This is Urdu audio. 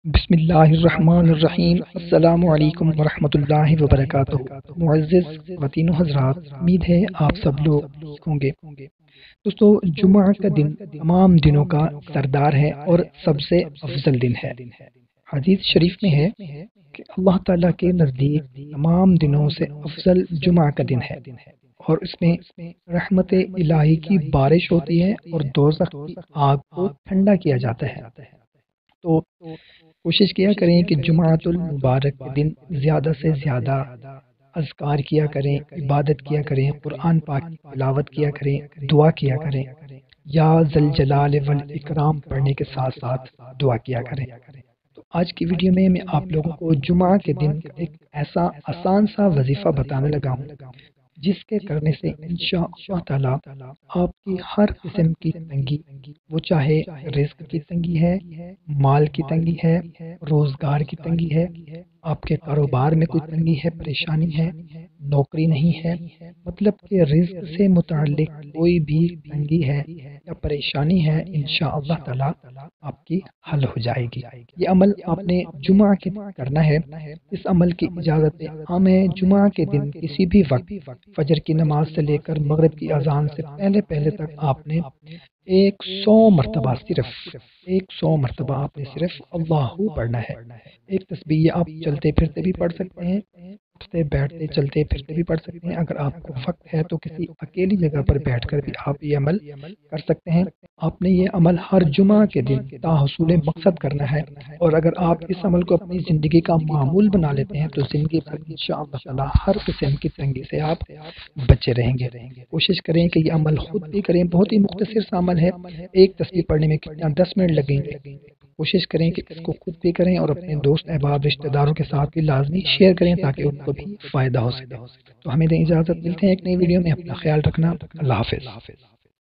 بسم اللہ الرحمن الرحیم۔ السلام علیکم ورحمۃ اللہ وبرکاتہ۔ معزز خواتین و حضرات، امید ہے آپ سب لوگ ہوں گے۔ دوستو، جمعہ کا دن تمام دنوں کا سردار ہے اور سب سے افضل دن ہے۔ حدیث شریف میں ہے کہ اللہ تعالیٰ کے نزدیک تمام دنوں سے افضل جمعہ کا دن ہے، اور اس میں رحمت الہی کی بارش ہوتی ہے اور دوزخ کی آگ کو ٹھنڈا کیا جاتا ہے۔ تو کوشش کیا کریں کہ جمعۃ المبارک کے دن زیادہ سے زیادہ اذکار کیا کریں، عبادت کیا کریں، قرآن پاک کی تلاوت کیا کریں، دعا کیا کریں، یا ذوالجلال والاکرام پڑھنے کے ساتھ ساتھ دعا کیا کریں۔ تو آج کی ویڈیو میں آپ لوگوں کو جمعہ کے دن ایک ایسا آسان سا وظیفہ بتانے لگا ہوں جس کے کرنے سے انشاءاللہ تعالی آپ کی ہر قسم کی تنگی، وہ چاہے رزق کی تنگی ہے، مال کی تنگی ہے، روزگار کی تنگی ہے، آپ کے کاروبار میں کوئی تنگی ہے، پریشانی ہے، نوکری نہیں ہے، مطلب کہ رزق سے متعلق کوئی بھی تنگی ہے یا پریشانی ہے، انشاءاللہ تعالی آپ کی حل ہو جائے گی۔ یہ عمل آپ نے جمعہ کے دن کرنا ہے۔ اس عمل کی اجازت عام ہے جمعہ کے دن کسی بھی وقت، فجر کی نماز سے لے کر مغرب کی اذان سے پہلے تک آپ نے 100 مرتبہ، صرف 100 مرتبہ آپ نے صرف اللہ پڑھنا ہے۔ ایک تسبیح آپ چلتے پھرتے بھی پڑھ سکتے ہیں، اٹھتے بیٹھتے چلتے پھرتے بھی پڑھ سکتے ہیں۔ اگر آپ کو وقت ہے تو کسی اکیلی جگہ پر بیٹھ کر بھی آپ یہ عمل کر سکتے ہیں۔ آپ نے یہ عمل ہر جمعہ کے دن تا حصول مقصد کرنا ہے، اور اگر آپ اس عمل کو اپنی زندگی کا معمول بنا لیتے ہیں تو زندگی بھر انشاءاللہ تعالی ہر قسم کی تنگی سے آپ بچے رہیں گے۔ کوشش کریں کہ یہ عمل خود بھی کریں، بہت ہی مختصر سا عمل ہے، ایک تسبیح پڑھنے میں کتنا 10 منٹ لگیں گے۔ کوشش کریں کہ اس کو خود بھی کریں اور اپنے دوست احباب رشتہ داروں کے ساتھ بھی لازمی شیئر کریں تاکہ ان کو بھی فائدہ ہو سکے۔ تو ہمیں دیں اجازت، ملتے ہیں ایک نئی ویڈیو میں، اپنا خیال رکھنا، اللہ حافظ۔